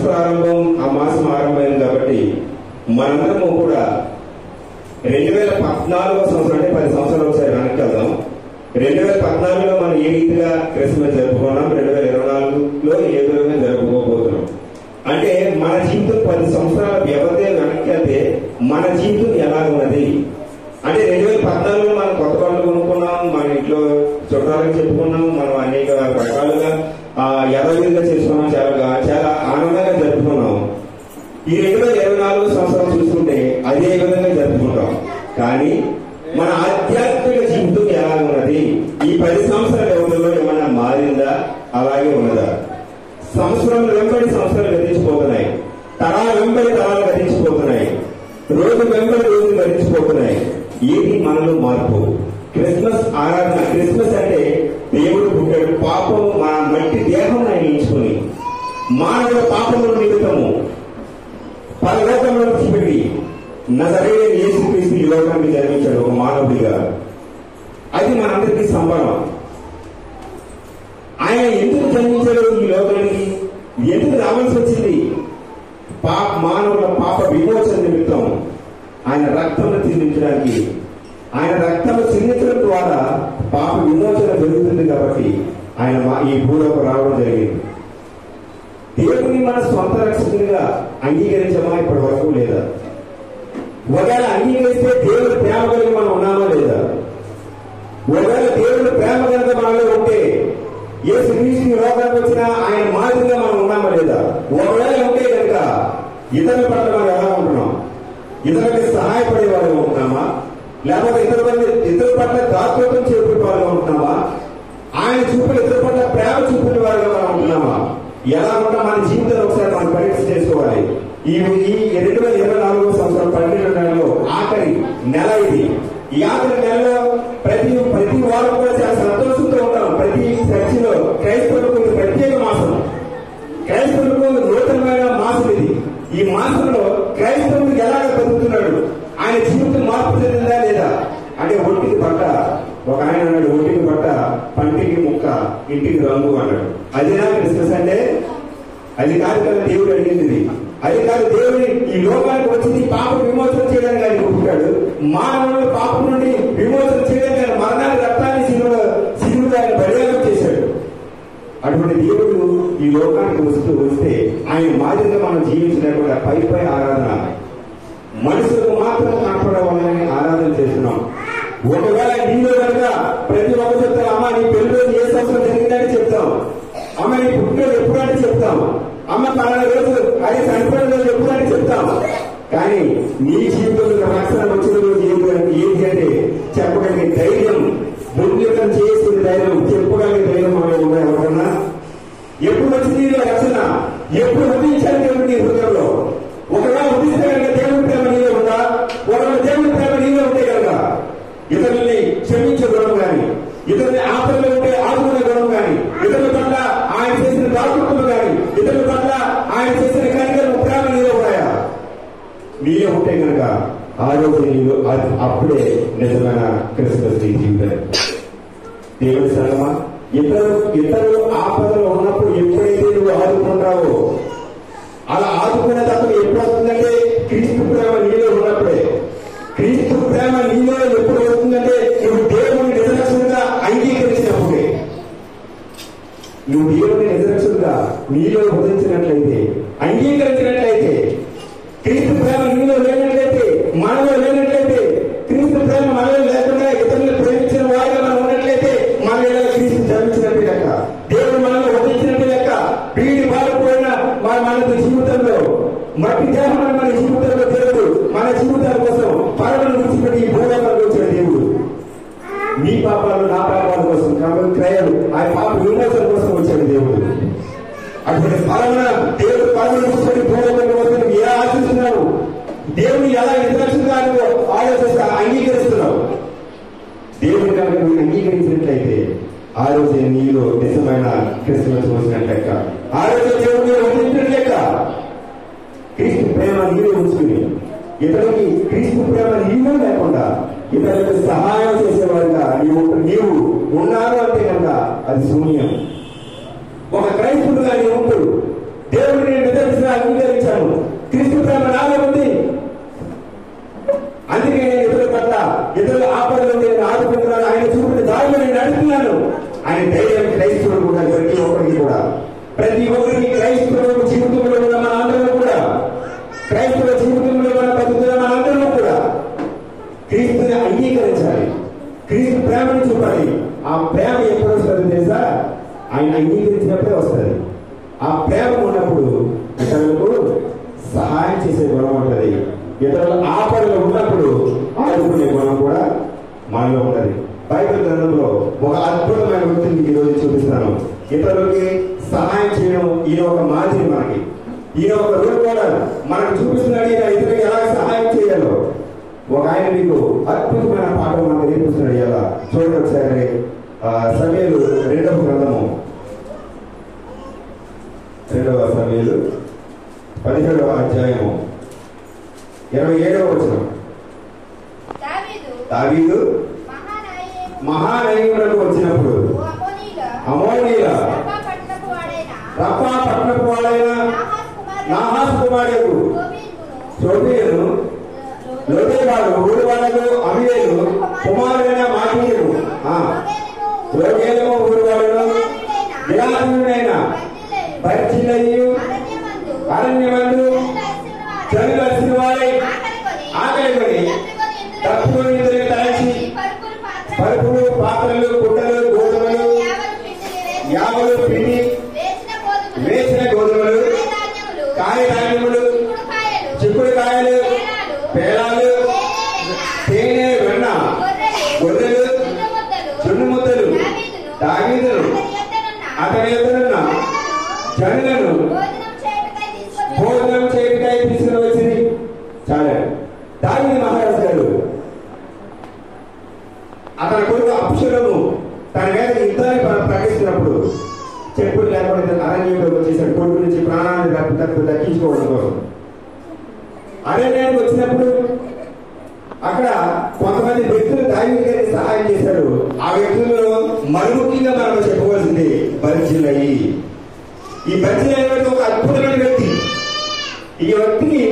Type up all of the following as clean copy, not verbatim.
ప్రారంభం, ఆ మాసం ఆరంభమైంది కాబట్టి మనందరము కూడా 2014వ సంవత్సరం, అంటే 10 సంవత్సరాలు ఒకసారి వెనక్కి వెళ్దాం. 2014లో మనం ఏ రీతిగా క్రిస్మస్ జరుపుకున్నాం, 2024లో ఏ విధంగా జరుపుకోబోతున్నాం. అంటే మన జీవితం 10 సంవత్సరాల వ్యవధి వెనక్కి వెళ్తే మన జీవితం ఎలా ఉన్నది అంటే 2014లో మనం కొత్త బట్టలు కొనుక్కున్నాం, మన ఇంట్లో చుట్టాలకు చెప్పుకున్నాం, మనం అనేక రకాలుగా యథావిధిగా చేసుకున్నాం, చాలా ఆనందంగా జరుపుకున్నాం. ఈ 2024 సంవత్సరం చూసుకుంటే అదే విధంగా జరుపుకుంటాం. కానీ మన ఆధ్యాత్మిక జీవితం ఎలా ఉన్నది, ఈ 10 సంవత్సరాల వ్యవధిలో ఏమన్నా మారిందా, అలాగే ఉన్నదా? సంవత్సరం వెంబడి సంవత్సరాలు గతించిపోతున్నాయి, తరాల వెంబడి తరాలు గతించిపోతున్నాయి, రోజు వెంబడి రోజు గతించిపోతున్నాయి. ఏది మనలో మార్పు? క్రిస్మస్ ఆరాధన. క్రిస్మస్ అంటే దేవుడు పుట్టాడు, పాపం మన మట్టి దేహం ఆయన ఎంచుకుని మానవుల పాపముల నిమిత్తము పరలోకంలో విడిచిపెట్టి నజరేయుడైన యేసుక్రీస్తు ఈ లోకానికి జన్మించాడు ఒక మానవుడిగా. అది మనందరికీ సంబరం. ఆయన ఎందుకు జన్మించాడు ఈ లోకానికి, ఎందుకు రావాల్సి వచ్చింది? మానవుల పాప విమోచన నిమిత్తం ఆయన రక్తంలో చిందించడానికి. ఆయన రక్తంలో చిందించడం ద్వారా పాప విమోచన జరుగుతుంది కాబట్టి ఆయన ఈ భూలోకి రావడం జరిగింది. దేవుని మన సొంత రక్షకునిగా అంగీకరించమా ఇప్పటి వరకు లేదా? ఒకవేళ అంగీకరిస్తే దేవుని ప్రేమ కలిగి మనం ఉన్నామా లేదా? ఒకవేళ దేవుని ప్రేమ కనుక మనలో ఉంటే యేసుక్రీస్తు లోకానికి వచ్చిన ఆయన మాదిరిగా మనం ఉన్నామా లేదా? ఒకవేళ ఉంటే కనుక ఇతరుల పట్ల మనం ఎలా ఉంటున్నాం? ఇతరులకి సహాయపడే వారుగా ఉంటున్నామా, లేకపోతే ఇతరుల పట్ల దాతృత్వం చేపట్టే వారుగా ఉంటున్నామా, ఆయన చూపిన ఇతరుల పట్ల ప్రేమ చూపిన వారుగా మనం ఉంటున్నామా? ఎలా ఉంటాం? మన జీవితాన్ని ఒకసారి మనం పరీక్ష చేసుకోవాలి. ఈ 2024 సంవత్సరం 12వ నెలలో ఆఖరి నెల ఇది. ఈ ఆఖరి నెలలో ప్రతి వారం కూడా చాలా సంతోషంతో ఉంటాం. ప్రతి చర్చిలో క్రైస్తవులకు ప్రత్యేక మాసం, క్రైస్తవులకు నూతనమైన మాసం ఇది. ఈ మాసంలో క్రైస్తవుడు ఎలాగ బతుకుతున్నాడు, ఆయన జీవితం మార్పు చెందిందా లేదా? అంటే ఒంటికి బట్ట, ఒక ఆయన అన్నాడు ఒంటికి బట్ట పంటికి ముక్క ఇంటికి రంగు అన్నాడు. అదేనా క్రిస్మస్ అంటే? అది కాదు కదా దేవుడు అడిగింది. అది కాదు, దేవుడు ఈ లోకానికి వచ్చింది పాప విమోచన చేయడానికి ఆయన పుట్టాడు. మానవుడు పాపం నుండి విమోచన చేయడానికి ఆయన మరణాన్ని రక్తాన్ని శిలువలో ఆయన బలియాగం చేశాడు. అటువంటి దేవుడు ఈ లోకానికి వస్తే ఆయన మాదిరిగా మనం జీవించినటువంటి పై ఆరాధన మనుషులకు మాత్రం కనపడవాలని ఆరాధన చేస్తున్నాం. ఒకవేళ నీలో కనుక ప్రతి ఒక్క చెప్తాం, అమ్మ నీ పెళ్లి రోజు ఏ సంవత్సరం జరిగిందని చెప్తాం, అమ్మ నీ పుట్టినరోజు ఎప్పుడంటే చెప్తాం, అమ్మ పలానా రోజు అది చనిపోయిన రోజు ఎప్పుడంటే చెప్తాం. కానీ నీ జీవితంలో రక్షణ వచ్చిన రోజు ఏంటి అంటే చెప్పగలిగే ధైర్యం, ముందుకం చేసిన ధైర్యం, చెప్పగలిగే ధైర్యం మనలో ఉన్నాయి ఎవరన్నా? ఎప్పుడు వచ్చింది రక్షణ? ఎప్పుడు ఉదయించాలి దేవుడు నీ హృదయంలో? ఒకవేళ ఉదిస్తే కనుక దేవుడి ప్రేమ నీలో ఉందా? ఒకవేళ దేవుడి ప్రేమ నీలో ఉంటే కనుక ఇతరుల్ని క్షమించే గుణం కానీ, ఇతరుల్ని ఆపదలో ఉంటే ఆదుకునే గుణం కానీ, ఇతరుల పట్ల ఆయన చేసిన దాతృత్వం కానీ, ఇతరుల పట్ల ఆయన చేసిన కార్యక్రమం ప్రేమ నీలో ఉన్నాయా? నీలో ఉంటే కనుక ఆ రోజు నీలో అప్పుడే నిజమైన క్రిస్మస్ నీ జీవితం. దేవుడి సంగమా, ఇతరులు ఆపదలో ఉన్నప్పుడు ఎప్పుడైతే నువ్వు ఆదుకుంటావో, అలా ఆదుకునే తత్వం ఎప్పుడు వస్తుందంటే క్రీస్తు ప్రేమ నీలో ఉన్నప్పుడే. క్రీస్తు ప్రేమ నీలో ఎప్పుడు వస్తుందంటే నువ్వు దేవుని నిజరక్షణగా అంగీకరించినప్పుడే. నువ్వు దేవుని నిజరక్షణగా నీలో ఉదయించినట్లయితే, అంగీకరించినట్లయితే, క్రీస్తు ప్రేమ నీలో లేనట్లయితే, మనలో లేనట్లయితే, క్రీస్తు ప్రేమ మనలో లేకుండా ఇతరులను ప్రేమించిన వారిగా మనం ఉన్నట్లయితే మన క్రీస్తు జన్మించినట్టు లెక్క, దేవుడు మనల్ని ఉదయించినట్టు లెక్క. వీడి బారిపోయిన మనకు జీవితంలో మట్టి దేహం మన జీవితంలో దేవుడు మన జీవితాల కోసం పరమను విడిచిపెట్టి ఈ భూలోకాలకు వచ్చాడు దేవుడు. నీ పాపాలు నా పాపాల కోసం క్రయాలు ఆ పాప విమోచన కోసం వచ్చాడు దేవుడు. అటువంటి దేవుడు పరమను విడిచిపెట్టి భూలోకంలో వస్తే నువ్వు ఎలా ఆశిస్తున్నావు? దేవుని ఎలా నిర్లక్ష్యంగా ఆలోచిస్తా అంగీకరిస్తున్నావు? దేవుని కనుక నువ్వు అంగీకరించినట్లయితే ఆ రోజే నీలో నిజమైన క్రిస్మస్ వచ్చినట్టు లెక్క. ఆ రోజు దేవుడు వదిలించినట్టు లెక్క. క్రీస్తు ప్రేమ నీలో ఉంచుకుని ఇతరులకి క్రీస్తు ప్రేమ నీలో లేకుండా ఇతరులకు సహాయం చేసేవారుగా నీవు ఉన్నారు అంటే కనుక అది శూన్యం. ఒక క్రైస్తవుడుగా నీవు ఉంటూ దేవుడిని నిద్రించిన అంగీకరించాను. క్రీస్తు ప్రేమ నాలో ఉంది. అందుకే నేను ఇతరుల పట్ల, ఇతరుల ఆపదలో నేను ఆదుకుంటున్నాను. ఆయన చూపిన దారిలో నేను నడుస్తున్నాను. ఆయన ధైర్యం క్రైస్తవుడు కూడా, ప్రతి ఒక్కరికి కూడా, ప్రతి ఒక్కరికి క్రైస్తవుల జీవితంలో ఉన్న మన అందరూ కూడా, క్రైస్తవ జీవితంలో మన బతుకుతున్న మన అందరూ కూడా క్రీస్తుని అంగీకరించాలి. క్రీస్తు ప్రేమను చూపాలి. ఆ ప్రేమ ఎప్పుడు వస్తుంది తెలుసా? ఆయన అంగీకరించినప్పుడే వస్తుంది. ఆ ప్రేమ ఉన్నప్పుడు ఇతరులకు సహాయం చేసే గుణం ఉంటుంది. ఇతరుల ఆపదలు ఉన్నప్పుడు ఆదుకునే గుణం కూడా మనలో ఉంటుంది. బైబిల్ గ్రంథంలో ఒక అద్భుతమైన వృత్తిని ఈరోజు చూపిస్తాను. ఇతరులకి సహాయం చేయడం ఈయన ఒక మాదిరి. మనకి ఈయన ఒక రోల్ మోడల్ మనకు చూపిస్తున్నాడు. ఈయన ఇతరులకు ఎలా సహాయం చేయాలో ఒక ఆయన మీకు అద్భుతమైన పాఠం మనకు నేర్పిస్తున్నాడు. ఎలా చూడండి ఒకసారి. సమూయేలు 2వ గ్రంథము, 2వ సమూయేలు 17వ అధ్యాయము 27వ వచనం. దావీదు మహానయములకు వచ్చినప్పుడు అమోనీయుల రబ్బా పట్టణపు వాడైన నాహాషు కుమారుడు తోబీయును, లోదేబారు ఊరి వాళ్ళకు అమీయేలు కుమారుడైన మాకీయును, రోగేలము ఊరి వాళ్ళను గిలాదీయుడైన బర్జిల్లయి అరణ్యమందు జనులు వచ్చిన వారై ఆకలికొని తప్పుకొని తలచి పరుపులు, పాత్రలు, గుడ్డలు, గోధుమలు, యావలు పిండి, వేసిన గోధుమలు, కాయధాన్యములు, చిక్కుడుకాయలు, పేలాలు, తేనె, వెన్న, గొర్రెలు, చున్ను ముద్దలు దావీదును అతని యొద్దనున్న జనులను భోజనం చేయటకై తీసుకుని వచ్చింది. చాలా దావీదు మహారాజు గారు అతని కొడుకు అబ్షలోము తన మీద యుద్ధాన్ని ప్రకటిస్తున్నప్పుడు చెప్పులు లేకుండా అరణ్యంలోకి వచ్చేసాడు. కొడుకు నుంచి ప్రాణాన్ని దక్కించుకోవడం కోసం అరణ్యానికి వచ్చినప్పుడు అక్కడ కొంతమంది వ్యక్తులు దావీదు గారికి సహాయం చేశారు. ఆ వ్యక్తుల్లో మరుముఖ్యంగా మనం చెప్పవలసింది బర్జిల్లయి. ఈ బర్జిల్లయి ఒక అద్భుతమైన వ్యక్తి. ఈ వ్యక్తిని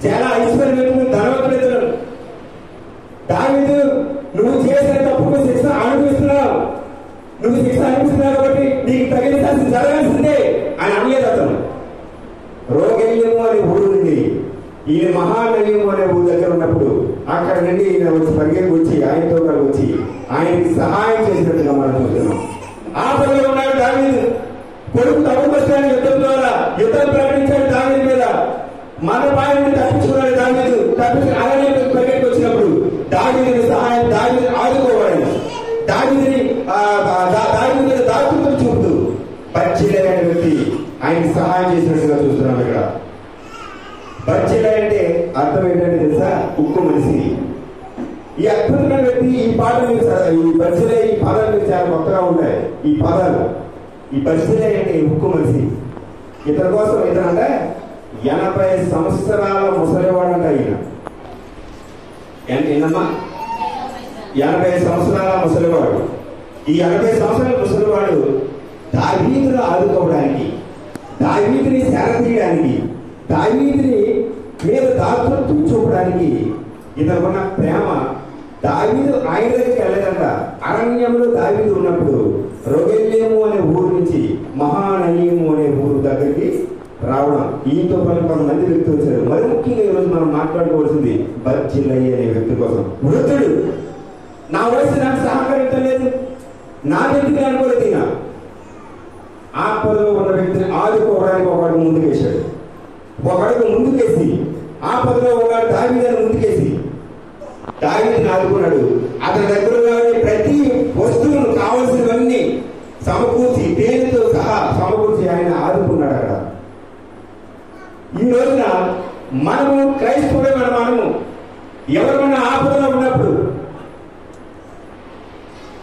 చాలా ఐశ్వర్యవంతులు, ధనవంతులు. దావీదు నువ్వు చేసిన తప్పుకు శిక్ష అనుభవిస్తున్నావు, నువ్వు శిక్ష అనుభవిస్తున్నావు కాబట్టి నీకు తగిన శాస్త్రం జరగాల్సిందే అని అనలేదు అతను. రోగేల్యము అనే ఊరు నుండి ఈయన మహానయము అనే ఊరు దగ్గర ఉన్నప్పుడు అక్కడ నుండి ఈయన వచ్చి పరిగెత్తి వచ్చి ఆయనతో వచ్చి ఆయనకి సహాయం చేసినట్టుగా మనం చూస్తున్నాం. ఆ పనిలో ఉన్నాడు దావీదు. కొడుకు తప్పు కష్టాన్ని యుద్ధం ద్వారా యుద్ధం ప్రకటించాడు దావీదు మీద. మన పాయని తప్పించుకున్నాడు దావీదు. తప్పించుకుని అలానే పరిగెత్తి వచ్చినప్పుడు దావీదుని సహాయం, దావీదుని ఆదుకోవాలి, దావీదుని దాతృత్వం చూపుతూ బర్జిల్లయి అనే వ్యక్తి ఆయనకి సహాయం చేసినట్టుగా చూస్తున్నాం. ఇక్కడ బర్జిల్లయి అంటే అర్థం ఏంటంటే తెలుసా? ఉక్కు మనిషి. ఈ అద్భుతమైన వ్యక్తి ఈ పాటలు, ఈ బర్జిల్లయి ఈ పదాలు చాలా కొత్తగా ఉంటాయి. ఈ పదాలు, ఈ బర్జిల్లయి అంటే ఉక్కు మనిషి. ఇతని కోసం ఇతనంటే 80 సంవత్సరాల ముసలివాడంట. ఈయన ఏంటమ్మా? 80 సంవత్సరాల ముసలివాడు. ఈ 80 సంవత్సరాల ముసలివాడు దావీదును ఆదుకోవడానికి, దావీదుని సేరతీయడానికి, దావీదుని మీద దాతృత్వం చూపడానికి ఇతనుకున్న ప్రేమ. దావీదు ఆయన దగ్గరికి వెళ్ళలేదంట. అరణ్యంలో దావీదు ఉన్నప్పుడు రోగేల్యము అనే ఊరు నుంచి మహానయము అనే ఊరు దగ్గరికి రావడం. ఈతో పాటు కొంతమంది వ్యక్తులు వచ్చారు. మరి ముఖ్యంగా ఈరోజు మనం మాట్లాడుకోవాల్సింది బర్జిల్లయి అనే వ్యక్తి కోసం. వృద్ధుడు, నా వయసు నాకు సహకరించలేదు, నా వ్యక్తికి అనుకోలేదు. ఈయన ఆపదలో ఉన్న వ్యక్తిని ఆదుకోవడానికి ఒకడు ముందుకేశాడు. ఒకడుగు ముందుకేసి ఆపదలో ఒకడు దావీదుని ముందుకేసి దావీదుని ఆదుకున్నాడు. అతని దగ్గర ప్రతి వస్తువును కావలసినవన్నీ సమకూర్చి, తేనెతో సహా సమకూర్చి ఆయన ఆదుకున్నాడు. అక్కడ ఈ రోజున మనము క్రైస్తవులమైన మనము ఎవరైనా ఆపదలో ఉన్నప్పుడు,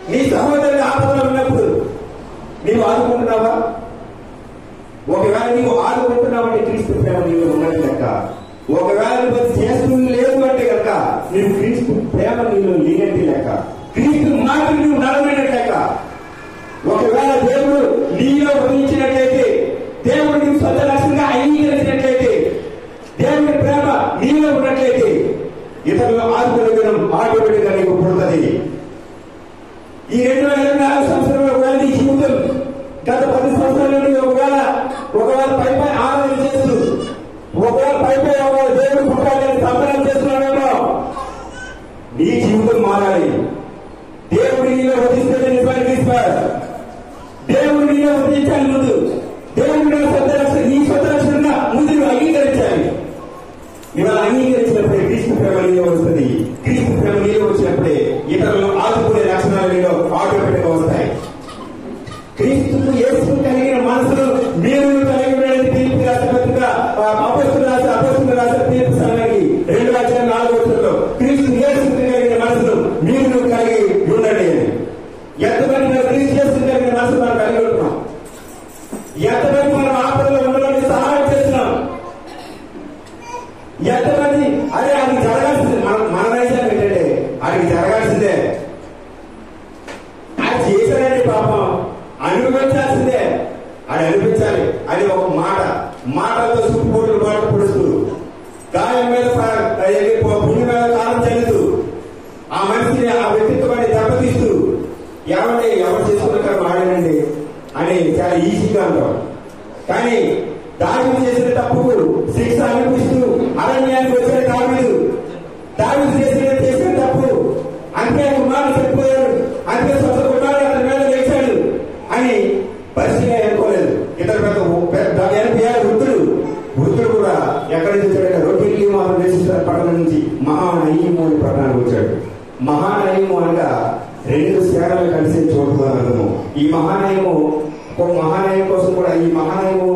నీ సహోదరుని ఆపదలో ఉన్నప్పుడు నీవు ఆదుకుంటున్నావా? ఒకవేళ నీవు ఆదుకుంటున్నావంటే క్రీస్తు ప్రేమ నీవు ఉన్నట్టు లెక్క. ఒకవేళ నువ్వు చేస్తుంది లేదు అంటే కనుక నీవు క్రీస్తు ప్రేమ నీళ్ళు లేనట్టు లెక్క. క్రీస్తు మాటలు నువ్వు నడవనట్టు లెక్క. ఒకవేళ దేవుడు నీలో వదిలించినట్లయితే, దేవుడు నీవు సొంత లక్ష్యంగా అంగీకరించిన ఇతరులు ఆదుకునే గుణం ఆటోమేటిక్ గా నీకు పుడుతుంది. ఈ 2024 సంవత్సరంలో ఒకవేళ నీ జీవితం గత 10 సంవత్సరాల నుండి ఒకవేళ పైపై ఆరాధన చేస్తూ ఒకవేళ పైపై దేవుడు పుట్టాలని సంబరాలు చేస్తున్నాడేమో, నీ జీవితం మారాలి. దేవుడి నీలో వధిస్తే దేవుడి నీలో వధించాలి. ముందు దేవుడి నీ సొంత రక్షణ ముందు అంగీకరించాలి. ఇవాళ అంగీకరించినప్పుడే క్రీస్తు ప్రేమ నీలో వస్తుంది. క్రీస్తు ప్రేమ నీలో వచ్చినప్పుడే ఇతరులను ఆదుకునే లక్షణాలు నీలో ఆటోమేటిక్ గా వస్తాయి. క్రీస్తుకు యేసు కలిగిన మనసును మీరు కలిగి ఉండడానికి తీర్పు రాసిన పత్రిక అపోస్తుల రాసిన తీర్పు సమయానికి 2:4 క్రీస్తు యేసు కలిగిన మనసును మీరు కలిగి ఉండండి అని. ఎంతమంది క్రీస్తు యేసు కలిగిన మనసు మనం కలిగి ఉంటున్నాం? ఎంతమంది మనం ఆపదలో ఉండడానికి సహాయం చేస్తున్నాం? ఎంతమంది అదే అది జరగాల్సిందే. మన నైజాం ఏంటంటే అది జరగాల్సిందే, అది చేశారండి పాపం అనుభవించాల్సిందే, అది అనిపించాలి అని ఒక మాటలతో సుట్టుపోట్లు మాట పొడుస్తూ గాయం మీద పుణ్య మీద కాలం చెల్లుతూ ఆ మనిషిని ఆ వ్యక్తిత్వాన్ని దెబ్బతీస్తూ ఎవరు చేసుకున్న మాడనండి అని చాలా ఈజీగా అంటాం. కానీ దావీదు చేసిన తప్పుకు శిక్ష అనిపిస్తూ అరణ్యానికి వచ్చాడు దావీదు చేసిన తప్పు అంతే కుమారుడు చనిపోయాడు, అంతే సొంత కుమారుడు అతని మీద లేచాడు అని పరిస్థితిగా అనుకోలేదు. ఇతర పెద్ద 80 వృద్ధుడు కూడా ఎక్కడి నుంచి వచ్చాడు? రొట్టెల్లి మాత్రం దేశిస్తున్న పట్టణం నుంచి మహానయీము అని పట్టణానికి వచ్చాడు. మహానయీము అనగా 2 సేనలు కలిసి చూడదు అర్థము. ఈ మహానయము కోసం కూడా ఈ మహానయము